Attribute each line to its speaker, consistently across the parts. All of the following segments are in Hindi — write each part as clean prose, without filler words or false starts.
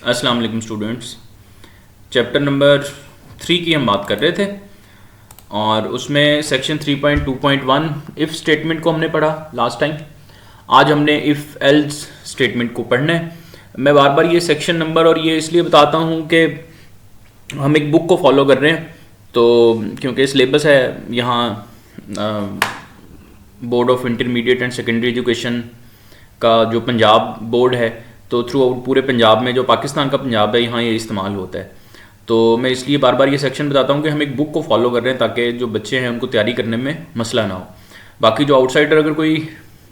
Speaker 1: अस्सलाम वालेकुम स्टूडेंट्स। चैप्टर नंबर 3 की हम बात कर रहे थे और उसमें सेक्शन 3.2.1 इफ़ स्टेटमेंट को हमने पढ़ा लास्ट टाइम। आज हमने इफ़ एल्स स्टेटमेंट को पढ़ना है। मैं बार बार ये सेक्शन नंबर और ये इसलिए बताता हूँ कि हम एक बुक को फॉलो कर रहे हैं, तो क्योंकि सिलेबस है यहाँ board of intermediate and secondary education का जो पंजाब बोर्ड है, तो थ्रू आउट पूरे पंजाब में जो पाकिस्तान का पंजाब है यहाँ ये इस्तेमाल होता है। तो मैं इसलिए बार बार ये सेक्शन बताता हूँ कि हम एक बुक को फॉलो कर रहे हैं ताकि जो बच्चे हैं उनको तैयारी करने में मसला ना हो। बाकी जो आउटसाइडर अगर कोई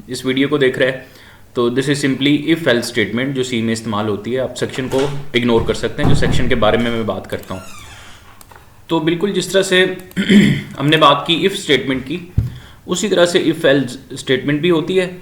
Speaker 1: इस वीडियो को देख रहा है तो this is simply if else statement जो सी में इस्तेमाल होती है। आप सेक्शन को इग्नोर कर सकते हैं, जो सेक्शन के बारे में मैं बात करता हूँ। तो बिल्कुल जिस तरह से हमने बात की इफ़ स्टेटमेंट की, उसी तरह से इफ़ एल्स स्टेटमेंट भी होती है।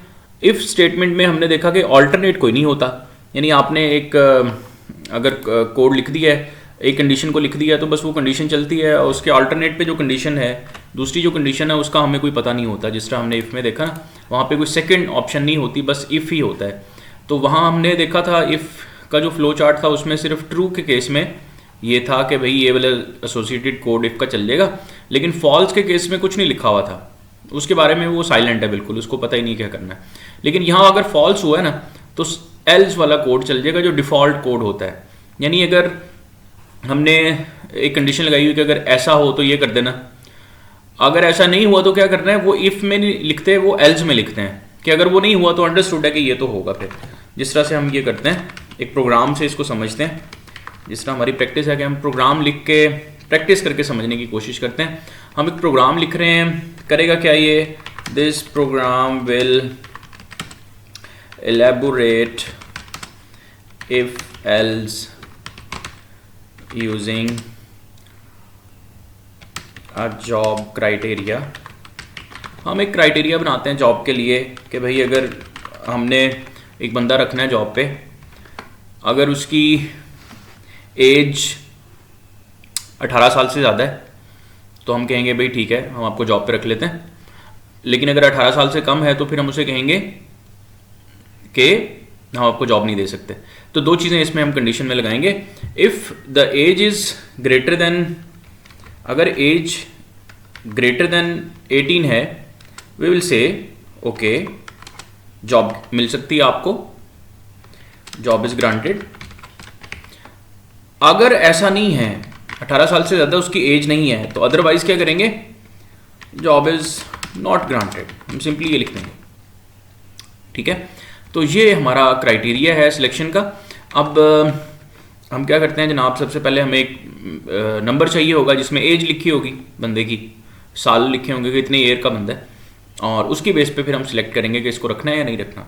Speaker 1: इफ़ स्टेटमेंट में हमने देखा कि ऑल्टरनेट कोई नहीं होता, यानी आपने एक अगर कोड लिख दिया है, एक कंडीशन को लिख दिया तो बस वो कंडीशन चलती है और उसके अल्टरनेट पे जो कंडीशन है, दूसरी जो कंडीशन है उसका हमें कोई पता नहीं होता। जिस तरह हमने इफ़ में देखा ना, वहाँ पे कोई सेकंड ऑप्शन नहीं होती, बस इफ़ ही होता है। तो वहाँ हमने देखा था इफ़ का जो फ्लो चार्ट था उसमें सिर्फ ट्रू के केस में ये था कि भाई ये वाला एसोसिएटेड कोड इफ़ का चल जाएगा, लेकिन फॉल्स के केस में कुछ नहीं लिखा हुआ था, उसके बारे में वो साइलेंट है बिल्कुल, उसको पता ही नहीं क्या करना है। लेकिन यहाँ अगर फॉल्स हुआ है ना तो एल्स वाला कोड चल जाएगा जो डिफ़ॉल्ट कोड होता है। यानी अगर हमने एक कंडीशन लगाई हुई कि अगर ऐसा हो तो ये कर देना, अगर ऐसा नहीं हुआ तो क्या करना है, वो इफ़ में नहीं लिखते, वो एल्स में लिखते हैं कि अगर वो नहीं हुआ तो अंडरस्टूड है कि ये तो होगा। फिर जिस तरह से हम ये करते हैं, एक प्रोग्राम से इसको समझते हैं। जिस तरह हमारी प्रैक्टिस है कि हम प्रोग्राम लिख के प्रैक्टिस करके समझने की कोशिश करते हैं। हम एक प्रोग्राम लिख रहे हैं, करेगा क्या ये, this program will elaborate if else using a job criteria। हम एक क्राइटेरिया बनाते हैं जॉब के लिए कि भाई अगर हमने एक बंदा रखना है जॉब पे, अगर उसकी एज 18 साल से ज़्यादा है तो हम कहेंगे भाई ठीक है, हम आपको जॉब पे रख लेते हैं। लेकिन अगर 18 साल से कम है तो फिर हम उसे कहेंगे कि हम आपको जॉब नहीं दे सकते। तो दो चीज़ें इसमें हम कंडीशन में लगाएंगे। If the age is greater than, अगर एज ग्रेटर देन 18 है, we will say okay job मिल सकती है आपको, जॉब इज़ ग्रांटेड। अगर ऐसा नहीं है, 18 साल से ज़्यादा उसकी एज नहीं है, तो अदरवाइज़ क्या करेंगे, जॉब इज़ नॉट ग्रांटेड, हम सिंपली ये लिख देंगे। ठीक है, तो ये हमारा क्राइटेरिया है सिलेक्शन का। अब हम क्या करते हैं जनाब, सबसे पहले हमें एक नंबर चाहिए होगा जिसमें एज लिखी होगी बंदे की, साल लिखे होंगे कि इतने ईयर का बंदा है, और उसकी बेस पे फिर हम सिलेक्ट करेंगे कि इसको रखना है या नहीं रखना।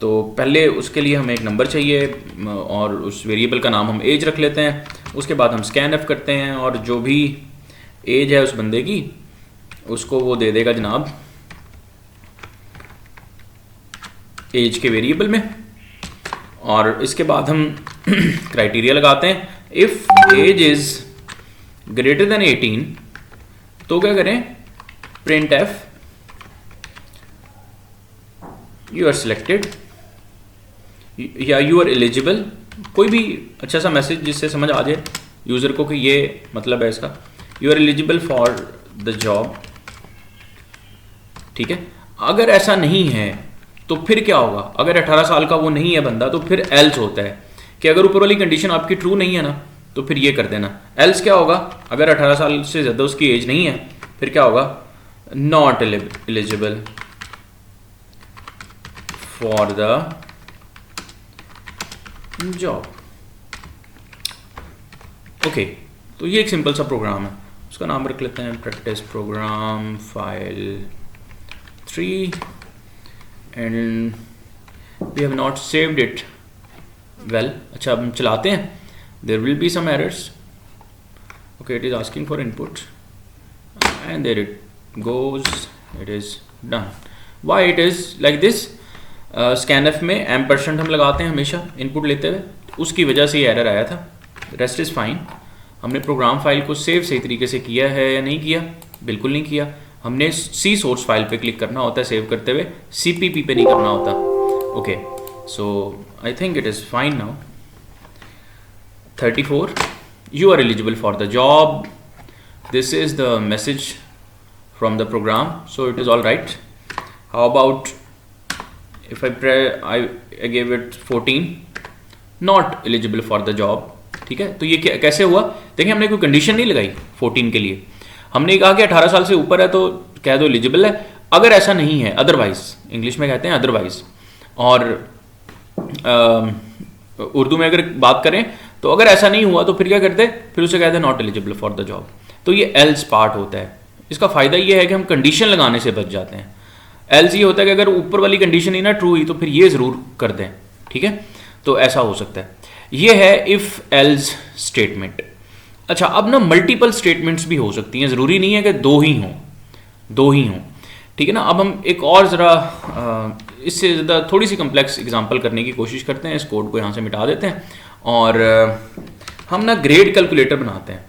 Speaker 1: तो पहले उसके लिए हमें एक नंबर चाहिए और उस वेरिएबल का नाम हम एज रख लेते हैं। उसके बाद हम स्कैन एफ करते हैं और जो भी एज है उस बंदे की उसको वो दे देगा जनाब एज के वेरिएबल में। और इसके बाद हम क्राइटेरिया लगाते हैं, if age is greater than 18 तो क्या करें, printf you are selected या यू आर एलिजिबल, कोई भी अच्छा सा मैसेज जिससे समझ आ जाए यूज़र को कि ये मतलब है इसका, you are eligible for the job. ठीक है, अगर ऐसा नहीं है तो फिर क्या होगा, अगर 18 साल का वो नहीं है बंदा तो फिर एल्स होता है कि अगर ऊपर वाली कंडीशन आपकी ट्रू नहीं है ना तो फिर ये कर देना। एल्स क्या होगा, अगर 18 साल से ज़्यादा उसकी एज नहीं है फिर क्या होगा, not eligible for the job. Okay, तो ये एक सिंपल सा प्रोग्राम है, उसका नाम रख लेते हैं practice program file 3 and we have not saved it well। अच्छा, अब हम चलाते हैं, there will be some errors। okay, it is asking for input and there it goes, it is done। why it is like this, scanf में एम्परसेंट हम लगाते हैं हमेशा इनपुट लेते हुए, उसकी वजह से ये एरर आया था। Rest is fine. हमने प्रोग्राम फाइल को सेव सही तरीके से किया है या नहीं किया, बिल्कुल नहीं किया। हमने सी सोर्स फाइल पे क्लिक करना होता है सेव करते हुए, CPP पे नहीं करना होता। Okay, so I think it is fine now. 34, you are eligible for the job. This is the message from the program, so it is all right. How about if I gave it 14, not eligible for the job. ठीक है, तो ये कैसे हुआ? देखिए हमने कोई कंडीशन नहीं लगाई 14 के लिए, हमने कहा कि 18 साल से ऊपर है तो कह दो एलिजिबल है, अगर ऐसा नहीं है अदरवाइज, इंग्लिश में कहते हैं अदरवाइज, और उर्दू में अगर बात करें तो अगर ऐसा नहीं हुआ तो फिर क्या करते, फिर उसे कहते हैं not eligible for the job. तो ये एल्स पार्ट होता है। इसका फ़ायदा ये है कि हम कंडीशन लगाने से बच जाते हैं। एल्स ये होता है कि अगर ऊपर वाली कंडीशन ही ना ट्रू हुई तो फिर ये ज़रूर कर दें, ठीक है, तो ऐसा हो सकता है। ये है इफ़ एल्स स्टेटमेंट। अच्छा, अब ना मल्टीपल स्टेटमेंट्स भी हो सकती हैं, ज़रूरी नहीं है कि दो ही हों, ठीक है ना। अब हम एक और ज़रा इससे ज़्यादा थोड़ी सी कम्प्लेक्स एग्जांपल करने की कोशिश करते हैं। इस कोड को यहाँ से मिटा देते हैं और हम ना ग्रेड कैलकुलेटर बनाते हैं।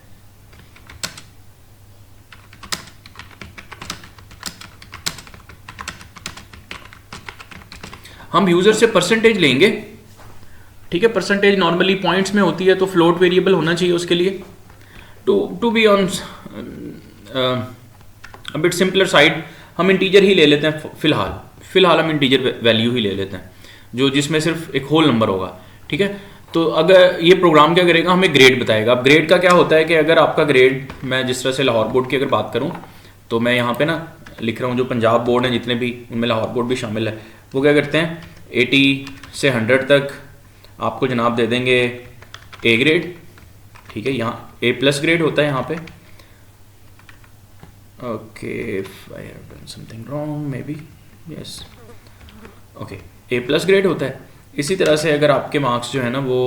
Speaker 1: हम यूज़र से परसेंटेज लेंगे, ठीक है। परसेंटेज नॉर्मली पॉइंट्स में होती है, तो फ्लोट वेरिएबल होना चाहिए उसके लिए। To be on a bit simpler side, हम इंटीजर ही ले लेते हैं फिलहाल हम इंटीजर वैल्यू ही ले लेते हैं, जो जिसमें सिर्फ एक होल नंबर होगा, ठीक है। तो अगर ये प्रोग्राम क्या करेगा, हमें ग्रेड बताएगा। अब ग्रेड का क्या होता है कि अगर आपका ग्रेड, मैं जिस तरह से लाहौर बोर्ड की अगर बात करूं, तो मैं यहाँ पे ना लिख रहा हूँ जो पंजाब बोर्ड है जितने भी, उनमें लाहौर बोर्ड भी शामिल है, वो क्या करते हैं 80 से 100 तक आपको जनाब दे देंगे ए ग्रेड, ठीक है। यहाँ A+ ग्रेड होता है यहाँ पे। Okay, I have done something wrong may be, yes, okay, A+ grade होता है। इसी तरह से अगर आपके मार्क्स जो है ना वो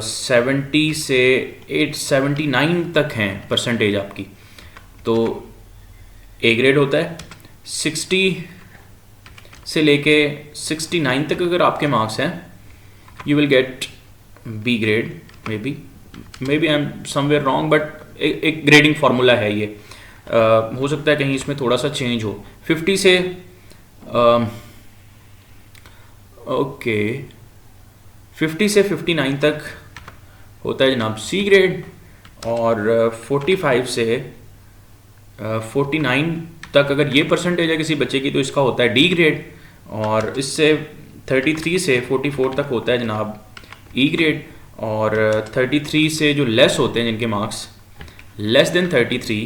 Speaker 1: 70 से 79 तक हैं परसेंटेज आपकी, तो A ग्रेड होता है। 60 से लेके 69 तक अगर आपके मार्क्स हैं, you will get B grade, may be I am somewhere wrong, but एक ग्रेडिंग फार्मूला है ये। हो सकता है कहीं इसमें थोड़ा सा चेंज हो। 50 से ओके 50 से 59 तक होता है जनाब C ग्रेड, और 45 से 49 तक अगर ये परसेंटेज है किसी बच्चे की तो इसका होता है D ग्रेड, और इससे 33 से 44 तक होता है जनाब E ग्रेड, और 33 से जो लेस होते हैं जिनके मार्क्स लेस देन 33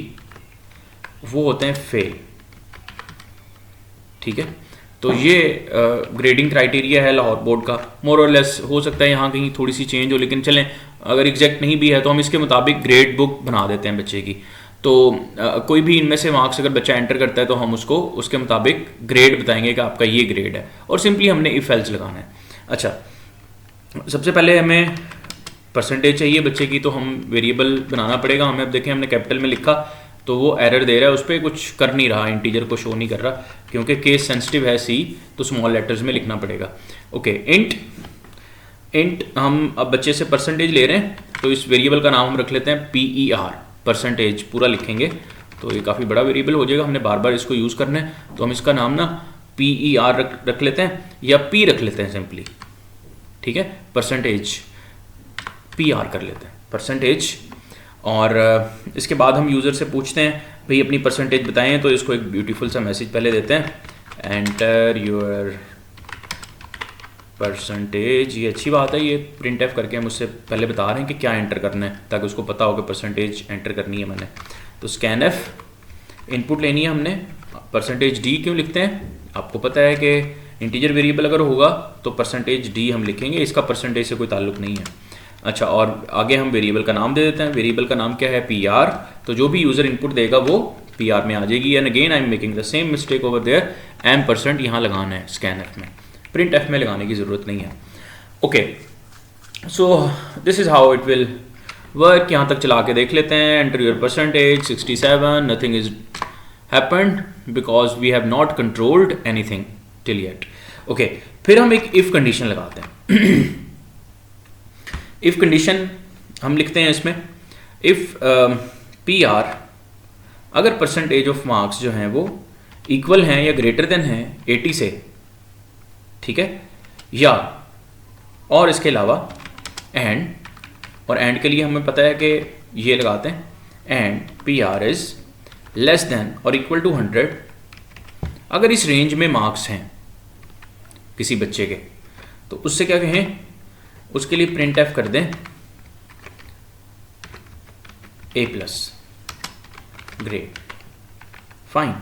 Speaker 1: वो होते हैं फेल, ठीक है। तो ये ग्रेडिंग क्राइटेरिया है लाहौर बोर्ड का। मोर और लेस हो सकता है यहाँ कहीं थोड़ी सी चेंज हो, लेकिन चलें अगर एग्जैक्ट नहीं भी है तो हम इसके मुताबिक ग्रेड बुक बना देते हैं बच्चे की। तो कोई भी इनमें से मार्क्स अगर बच्चा एंटर करता है तो हम उसको उसके मुताबिक ग्रेड बताएंगे कि आपका ये ग्रेड है, और सिंपली हमने इफ एल्स लगाना है। अच्छा, सबसे पहले हमें परसेंटेज चाहिए बच्चे की, तो हम वेरिएबल बनाना पड़ेगा हमें। अब देखें हमने कैपिटल में लिखा तो वो एरर दे रहा है, उस पर कुछ कर नहीं रहा, इंटीजर को शो नहीं कर रहा, क्योंकि केस सेंसिटिव है C, तो स्मॉल लेटर्स में लिखना पड़ेगा। ओके, इंट हम अब बच्चे से परसेंटेज ले रहे हैं, तो इस वेरिएबल का नाम हम रख लेते हैं PER, परसेंटेज पूरा लिखेंगे तो ये काफ़ी बड़ा वेरिएबल हो जाएगा, हमने बार बार इसको यूज़ करना है, तो हम इसका नाम ना PER रख लेते हैं, या P रख लेते हैं सिंपली, ठीक है। परसेंटेज PR कर लेते हैं परसेंटेज, और इसके बाद हम यूज़र से पूछते हैं भाई अपनी परसेंटेज बताएं, तो इसको एक ब्यूटीफुल सा मैसेज पहले देते हैं, एंटर योर परसेंटेज। ये अच्छी बात है, ये प्रिंट एफ करके हम उससे पहले बता रहे हैं कि क्या एंटर करना है, ताकि उसको पता हो कि परसेंटेज एंटर करनी है मैंने। तो स्कैन एफ इनपुट लेनी है हमने। परसेंटेज D क्यों लिखते हैं, आपको पता है कि इंटीजर वेरिएबल अगर होगा तो परसेंटेज D हम लिखेंगे, इसका परसेंटेज से कोई ताल्लुक नहीं है। अच्छा, और आगे हम वेरिएबल का नाम दे देते हैं। वेरिएबल का नाम क्या है PR, तो जो भी यूज़र इनपुट देगा वो PR में आ जाएगी। And again I am making the same mistake over there, M% यहाँ लगाना है स्कैन एफ में, प्रिंट एफ में लगाने की ज़रूरत नहीं है। Okay, so this is how it will work. यहाँ तक चला के देख लेते हैं। Enter your percentage 67, nothing is happened because we have not controlled anything till yet. Okay, फिर हम एक इफ़ कंडीशन लगाते हैं। इफ़ कंडीशन हम लिखते हैं इसमें, इफ़ PR अगर परसेंटेज ऑफ मार्क्स जो हैं वो इक्वल हैं या ग्रेटर देन हैं 80 से, ठीक है, या और इसके अलावा एंड और एंड के लिए हमें पता है कि ये लगाते हैं, and P R is less than और इक्वल टू 100 अगर इस रेंज में मार्क्स हैं किसी बच्चे के, तो उससे क्या कहें, उसके लिए प्रिंट एफ कर दें ए प्लस ग्रेड, फाइन,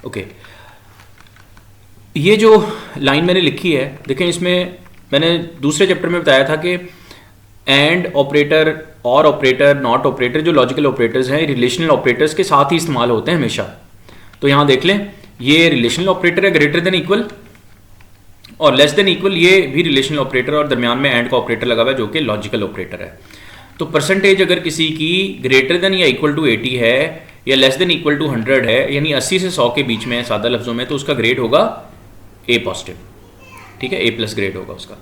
Speaker 1: ओके। ये जो लाइन मैंने लिखी है, देखें इसमें मैंने दूसरे चैप्टर में बताया था कि एंड ऑपरेटर, और ऑपरेटर, नॉट ऑपरेटर, जो लॉजिकल ऑपरेटर्स हैं रिलेशनल ऑपरेटर्स के साथ ही इस्तेमाल होते हैं हमेशा। तो यहाँ देख लें, ये रिलेशनल ऑपरेटर है ग्रेटर देन इक्वल, और लेस देन इक्वल ये भी रिलेशनल ऑपरेटर, और दरमियान में एंड का ऑपरेटर लगा हुआ है जो कि लॉजिकल ऑपरेटर है। तो परसेंटेज अगर किसी की ग्रेटर देन या इक्वल टू 80 है या लेस देन इक्वल टू 100 है, यानी 80 से 100 के बीच में है सादा लफ्जों में, तो उसका ग्रेड होगा ए पॉजिटिव, ठीक है, ए प्लस ग्रेड होगा उसका।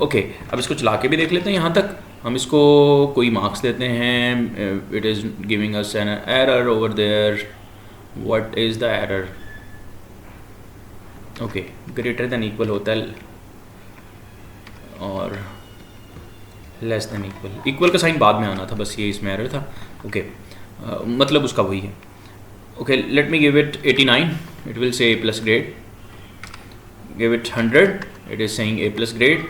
Speaker 1: ओके, अब इसको चला के भी देख लेते हैं। यहाँ तक हम इसको कोई मार्क्स देते हैं, it is giving us an error over there, what is the error, okay, greater than equal होता है और लेस देन इक्वल, इक्वल का साइन बाद में आना था, बस ये इसमें एरर था, ओके, मतलब उसका वही है। Okay, let me give it 89, it will say A plus grade, give it 100, it is saying A plus grade,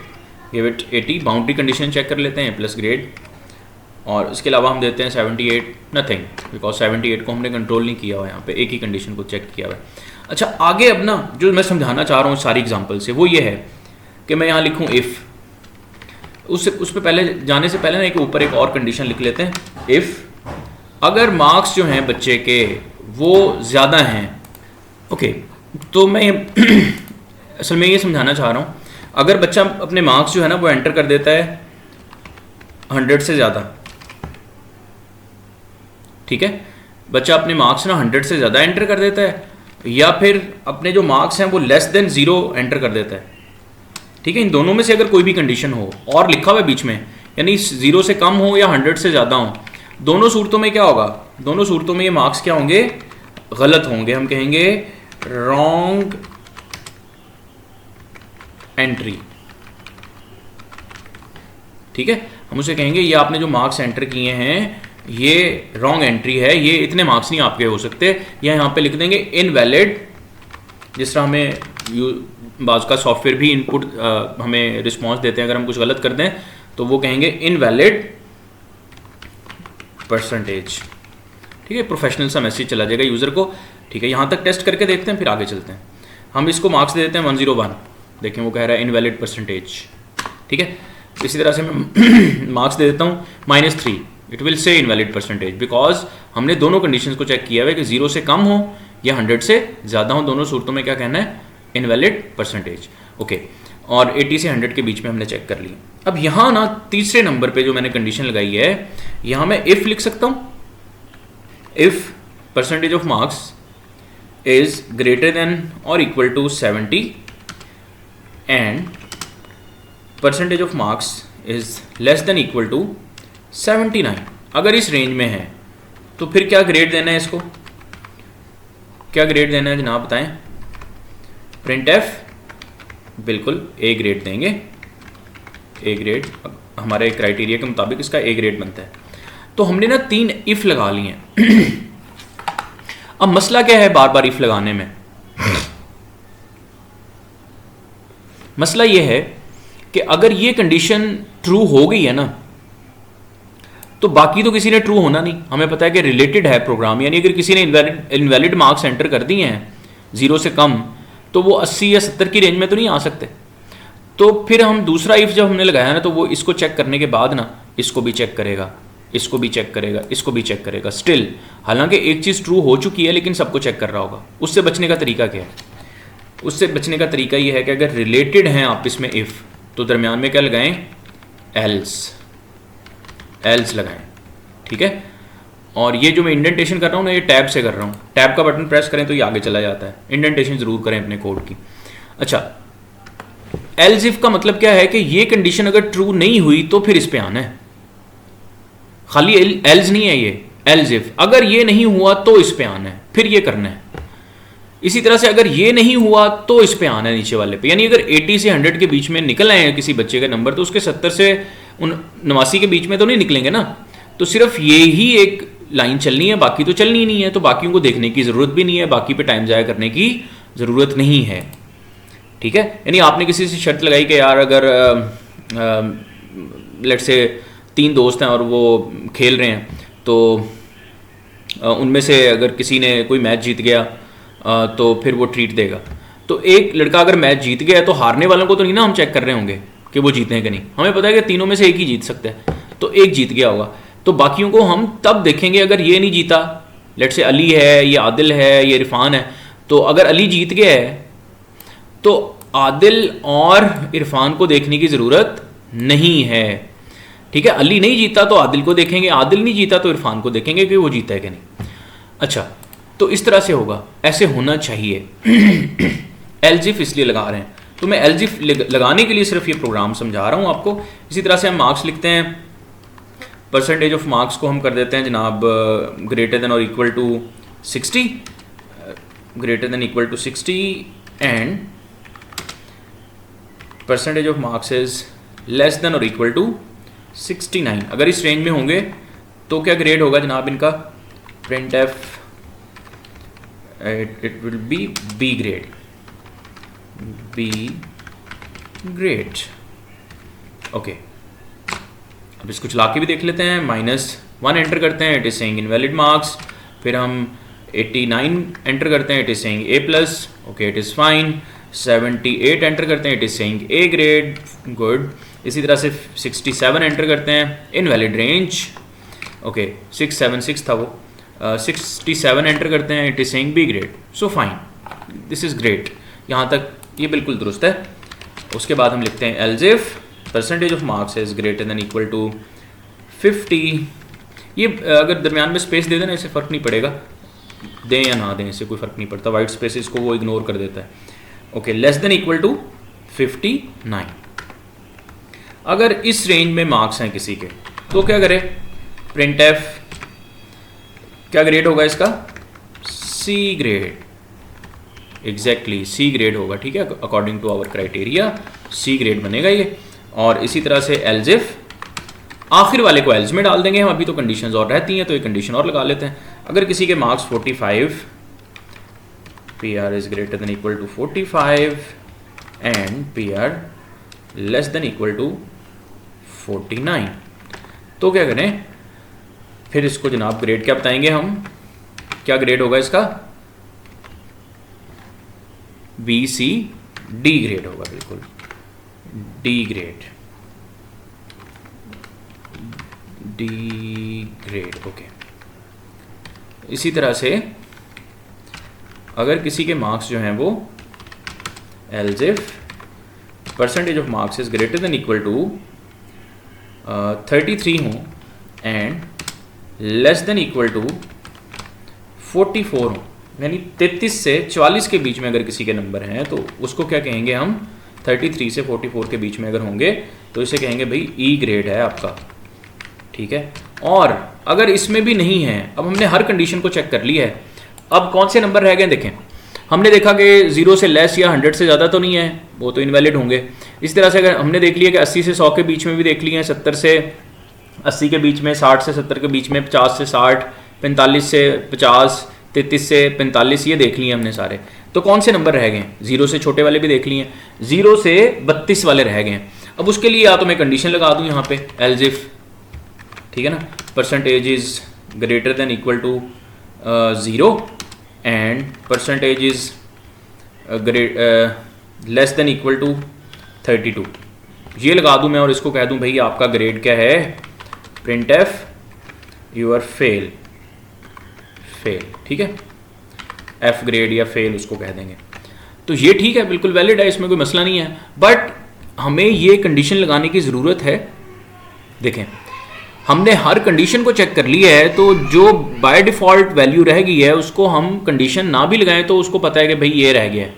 Speaker 1: give it 80, boundary condition check कर लेते हैं, ए प्लस ग्रेड, और इसके अलावा हम देते हैं 78, नथिंग, बिकॉज 78 को हमने कंट्रोल नहीं किया हुआ, यहाँ पे एक ही कंडीशन को चेक किया हुआ है। अच्छा, आगे अब ना जो मैं समझाना चाह रहा हूँ सारी एग्जाम्पल से, वो ये है कि मैं यहाँ लिखूँ इफ़, उस पर पहले जाने से पहले ना एक ऊपर एक और कंडीशन लिख लेते हैं, इफ़ अगर मार्क्स जो हैं बच्चे के वो ज़्यादा हैं, ओके, तो मैं असल में ये समझाना चाह रहा हूँ, अगर बच्चा अपने मार्क्स जो है ना वो एंटर कर देता है 100 से ज़्यादा, ठीक है, बच्चा अपने मार्क्स ना 100 से ज़्यादा एंटर कर देता है, या फिर अपने जो मार्क्स हैं वो लेस देन 0 एंटर कर देता है, ठीक है, इन दोनों में से अगर कोई भी कंडीशन हो और लिखा हुआ है बीच में, यानी 0 से कम हो या 100 से ज़्यादा हो, दोनों सूरतों में क्या होगा, दोनों सूरतों में ये मार्क्स क्या होंगे, गलत होंगे, हम कहेंगे रॉन्ग एंट्री, ठीक है, हम उसे कहेंगे ये आपने जो मार्क्स एंटर किए हैं ये रॉन्ग एंट्री है, ये इतने मार्क्स नहीं आपके हो सकते, या यहाँ पे लिख देंगे इनवैलिड, जिस तरह हमें बाज़ का सॉफ्टवेयर भी इनपुट हमें रिस्पॉन्स देते हैं अगर हम कुछ गलत कर दें, तो वो कहेंगे इनवैलिड परसेंटेज, ठीक है, प्रोफेशनल सा मैसेज चला जाएगा यूज़र को, ठीक है। यहाँ तक टेस्ट करके देखते हैं, फिर आगे चलते हैं। हम इसको मार्क्स दे देते हैं 101, देखें वो कह रहा है इनवैलिड परसेंटेज, ठीक है। इसी तरह से मैं मार्क्स दे देता हूँ -3, इट विल से इनवैलिड परसेंटेज, बिकॉज हमने दोनों कंडीशंस को चेक किया हुआ है कि 0 से कम हो या 100 से ज़्यादा हो, दोनों सूरतों में क्या कहना है, इनवैलिड परसेंटेज, ओके, और 80 से 100 के बीच में हमने चेक कर लिया। अब यहाँ ना तीसरे नंबर पे जो मैंने कंडीशन लगाई है, यहाँ मैं इफ़ लिख सकता हूँ, if percentage of marks is greater than और equal to 70 and percentage of marks is less than equal to 79, अगर इस रेंज में है तो फिर क्या ग्रेड देना है, इसको क्या ग्रेड देना है जनाब बताएं, प्रिंट एफ, बिल्कुल ए ग्रेड देंगे, ए ग्रेड हमारे क्राइटेरिया के मुताबिक इसका ए ग्रेड बनता है। तो हमने ना 3 इफ लगा लिए हैं। अब मसला क्या है बार बार इफ लगाने में, मसला ये है कि अगर ये कंडीशन ट्रू हो गई है ना, तो बाकी तो किसी ने ट्रू होना नहीं, हमें पता है कि रिलेटेड है प्रोग्राम, यानी अगर किसी ने इनवैलिड मार्क्स एंटर कर दिए हैं 0 से कम, तो वो 80 या 70 की रेंज में तो नहीं आ सकते। तो फिर हम दूसरा इफ जब हमने लगाया ना, तो वो इसको चेक करने के बाद ना इसको भी चेक करेगा, इसको भी चेक करेगा, इसको भी चेक करेगा, स्टिल हालांकि एक चीज़ ट्रू हो चुकी है लेकिन सबको चेक कर रहा होगा। उससे बचने का तरीका क्या है, उससे बचने का तरीका ये है कि अगर रिलेटेड हैं आपस में इफ़, तो दरमियान में क्या लगाएं, एल्स लगाएं, ठीक है। और ये जो मैं इंडेंटेशन कर रहा हूँ ना, ये टैब से कर रहा हूँ, टैब का बटन प्रेस करें तो ये आगे चला जाता है, इंडेंटेशन ज़रूर करें अपने कोड की। अच्छा, एल्स इफ का मतलब क्या है कि ये कंडीशन अगर ट्रू नहीं हुई तो फिर इस पे आना है, खाली एल्स नहीं है ये, एल्स इफ, अगर ये नहीं हुआ तो इस पे आना है, फिर ये करना है। इसी तरह से अगर ये नहीं हुआ तो इस पे आना है नीचे वाले पे, यानी अगर 80 से 100 के बीच में निकल आए हैं किसी बच्चे का नंबर, तो उसके 70 से उन 89 के बीच में तो नहीं निकलेंगे ना, तो सिर्फ ये ही एक लाइन चलनी है, बाकी तो चलनी ही नहीं है, तो बाकियों को देखने की ज़रूरत भी नहीं है, बाकी पे टाइम ज़ाया करने की ज़रूरत नहीं है। ठीक है, यानी आपने किसी से शर्त लगाई कि यार अगर लेट से 3 दोस्त हैं और वो खेल रहे हैं, तो उनमें से अगर किसी ने कोई मैच जीत गया तो फिर वो ट्रीट देगा। तो एक लड़का अगर मैच जीत गया है तो हारने वालों को तो नहीं ना हम चेक कर रहे होंगे कि वो जीते हैं कि नहीं, हमें पता है कि तीनों में से एक ही जीत सकता है, तो एक जीत गया होगा, तो बाकियों को हम तब देखेंगे अगर ये नहीं जीता, लेट से अली है, ये आदिल है, ये इरफान है, तो अगर अली जीत गया है तो आदिल और इरफान को देखने की ज़रूरत नहीं है। ठीक है, अली नहीं जीता तो आदिल को देखेंगे, आदिल नहीं जीता तो इरफान को देखेंगे कि वो जीता है कि नहीं। अच्छा, तो इस तरह से होगा, ऐसे होना चाहिए। एलजिफ इसलिए लगा रहे हैं, तो मैं एलजिफ लगाने के लिए सिर्फ ये प्रोग्राम समझा रहा हूँ आपको। इसी तरह से हम मार्क्स लिखते हैं, परसेंटेज ऑफ मार्क्स को हम कर देते हैं जनाब ग्रेटर देन और equal to 60, greater than equal to 60 and percentage of marks is less than और इक्वल टू 69। अगर इस रेंज में होंगे तो क्या ग्रेड होगा जनाब इनका, printf it will be B grade, B grade. Okay, अब इसको चला के भी देख लेते हैं। -1 एंटर करते हैं, it is saying invalid marks. फिर हम 89 एंटर करते हैं, it is saying A+, okay it is fine. 78 enter करते हैं, it is saying A grade, good. इसी तरह से 67 एंटर करते हैं, इनवैलिड रेंज, ओके 676 था वो। 67 एंटर करते हैं, it is saying B grade, so fine, this is great, यहाँ तक ये बिल्कुल दुरुस्त है। उसके बाद हम लिखते हैं elif percentage of marks is greater than equal to 50। ये अगर दरमियान में स्पेस दे देना इससे फ़र्क नहीं पड़ेगा, दें या ना दें इससे कोई फ़र्क नहीं पड़ता, वाइट स्पेसिस को वो इग्नोर कर देता है। Okay, less than equal to 59। अगर इस रेंज में मार्क्स हैं किसी के तो क्या करें, प्रिंट एफ, क्या ग्रेड होगा इसका, C grade, exactly C grade होगा। ठीक है, according to our criteria C grade बनेगा ये। और इसी तरह से एलजिफ, आखिर वाले को एल्ज में डाल देंगे हम, अभी तो कंडीशंस और रहती हैं तो एक कंडीशन और लगा लेते हैं। अगर किसी के marks 45, PR is greater than equal to 45 and PR less than equal to 49, तो क्या करें, फिर इसको जनाब ग्रेड क्या बताएंगे हम, क्या ग्रेड होगा इसका, D ग्रेड होगा, बिल्कुल D grade, D grade, okay. इसी तरह से अगर किसी के मार्क्स जो हैं वो elif percentage of marks is greater than equal to 33 हों and less than equal to 44 हों, यानी 33 से 44 के बीच में अगर किसी के नंबर हैं तो उसको क्या कहेंगे हम, 33 से 44 के बीच में अगर होंगे तो इसे कहेंगे भाई E ग्रेड है आपका। ठीक है, और अगर इसमें भी नहीं है, अब हमने हर कंडीशन को चेक कर लिया है, अब कौन से नंबर रह गए देखें, हमने देखा कि 0 से लेस या 100 से ज़्यादा तो नहीं है, वो तो इनवैलिड होंगे। इस तरह से अगर हमने देख लिया कि 80 से 100 के बीच में भी देख लिए हैं, 70 से 80 के बीच में, 60 से 70 के बीच में, 50 से 60, 45 से 50, 33 से 45, ये देख लिए हमने सारे। तो कौन से नंबर रह गए हैं, 0 से छोटे वाले भी देख लिए हैं, 0 से 32 वाले रह गए हैं। अब उसके लिए या तो मैं कंडीशन लगा दूं यहाँ पे एलजिफ, ठीक है ना, percentage is greater than equal to 0 and percentage is less than equal to 32, ये लगा दूं मैं और इसको कह दूं भाई आपका ग्रेड क्या है, प्रिंट एफ यूर फेल, ठीक है, एफ ग्रेड या फेल उसको कह देंगे। तो ये ठीक है, बिल्कुल वैलिड है, इसमें कोई मसला नहीं है, बट हमें ये कंडीशन लगाने की ज़रूरत है। देखें, हमने हर कंडीशन को चेक कर लिया है, तो जो बाय डिफ़ॉल्ट वैल्यू रह गई है उसको हम कंडीशन ना भी लगाएं तो उसको पता है कि भाई ये रह गया है,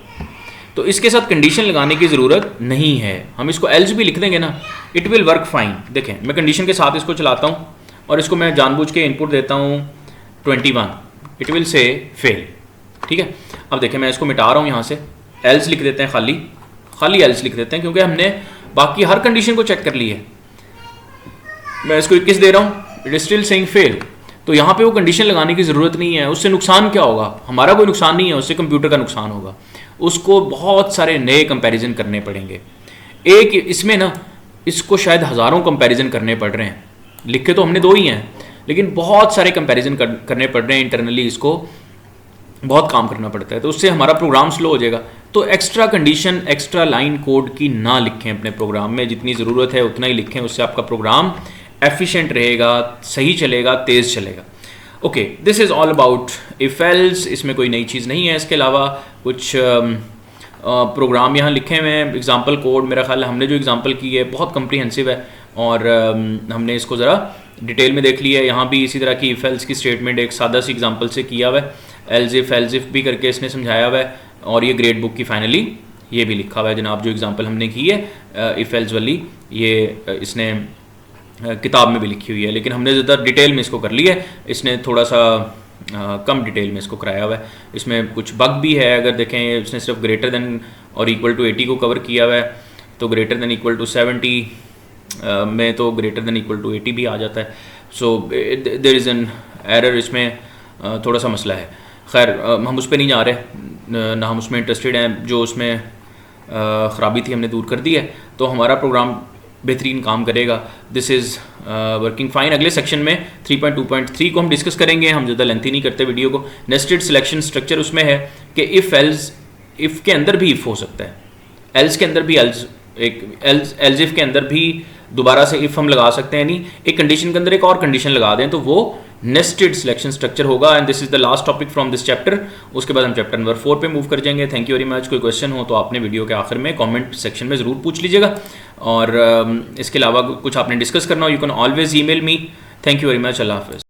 Speaker 1: तो इसके साथ कंडीशन लगाने की ज़रूरत नहीं है। हम इसको एल्स भी लिख देंगे ना, इट विल वर्क फाइन। देखें, मैं कंडीशन के साथ इसको चलाता हूँ और इसको मैं जानबूझ के इनपुट देता हूँ 21, इट विल से फेल। ठीक है, अब देखें मैं इसको मिटा रहा हूँ यहाँ से, एल्स लिख देते हैं, खाली एल्स लिख देते हैं, क्योंकि हमने बाकी हर कंडीशन को चेक कर ली है। मैं इसको 21 दे रहा हूँ, it is still saying fail. तो यहाँ पे वो कंडीशन लगाने की ज़रूरत नहीं है। उससे नुकसान क्या होगा? हमारा कोई नुकसान नहीं है, उससे कंप्यूटर का नुकसान होगा। उसको बहुत सारे नए कंपैरिजन करने पड़ेंगे। एक इसमें ना, इसको शायद हज़ारों कंपैरिजन करने पड़ रहे हैं। लिखे तो हमने 2 ही हैं, लेकिन बहुत सारे कंपैरिजन करने पड़ रहे हैं इंटरनली। इसको बहुत काम करना पड़ता है, तो उससे हमारा प्रोग्राम स्लो हो जाएगा। तो extra condition, extra line code की ना लिखें अपने प्रोग्राम में। जितनी ज़रूरत है उतना ही लिखें, उससे आपका प्रोग्राम एफिशिएंट रहेगा, सही चलेगा, तेज़ चलेगा। Okay, this is all about if else. इसमें कोई नई चीज़ नहीं है। इसके अलावा कुछ प्रोग्राम यहाँ लिखे हुए हैं, एग्जाम्पल कोड। मेरा ख्याल है हमने जो एग्जाम्पल की है बहुत कम्प्रीहेंसिव है, और हमने इसको ज़रा डिटेल में देख लिया है। यहाँ भी इसी तरह की इफ एल्स की स्टेटमेंट एक सादा सी एग्जाम्पल से किया हुआ है। एल्स इफ भी करके इसने समझाया हुआ है, और ये ग्रेड बुक की फाइनली ये भी लिखा हुआ है जनाब। जो एग्जाम्पल हमने की है इफ एल्स वाली, ये इसने किताब में भी लिखी हुई है, लेकिन हमने ज़्यादा डिटेल में इसको कर लिया है। इसने थोड़ा सा कम डिटेल में इसको कराया हुआ है। इसमें कुछ बग भी है, अगर देखें इसने सिर्फ ग्रेटर देन और इक्वल टू 80 को कवर किया हुआ है। तो ग्रेटर देन इक्वल टू 70 में तो ग्रेटर देन इक्वल टू 80 भी आ जाता है। So there is an error, इसमें थोड़ा सा मसला है। खैर, हम उस पर नहीं जा रहे, ना हम उसमें इंटरेस्टेड हैं। जो उसमें ख़राबी थी हमने दूर कर दी है, तो हमारा प्रोग्राम बेहतरीन काम करेगा। This is working fine. अगले सेक्शन में 3.2.3 को हम डिस्कस करेंगे। हम ज़्यादा लेंथी नहीं करते वीडियो को। नेस्टेड सिलेक्शन स्ट्रक्चर उसमें है कि इफ़ एल्स, इफ़ के अंदर भी इफ़ हो सकता है, एल्स के अंदर भी एल्स, एक एल्स इफ़ के अंदर भी दोबारा से इफ़ हम लगा सकते हैं। नहीं, एक कंडीशन के अंदर एक और कंडीशन लगा दें तो वो नेस्टेड सिलेक्शन स्ट्रक्चर होगा। And this is the last topic from this chapter. उसके बाद हम चैप्टर नंबर 4 पे मूव कर जाएंगे। Thank you very much. कोई क्वेश्चन हो तो आपने वीडियो के आखिर में कमेंट सेक्शन में ज़रूर पूछ लीजिएगा, और इसके अलावा कुछ आपने डिस्कस करना हो, you can always email me. Thank you very much. अल्लाह हाफ़िज़।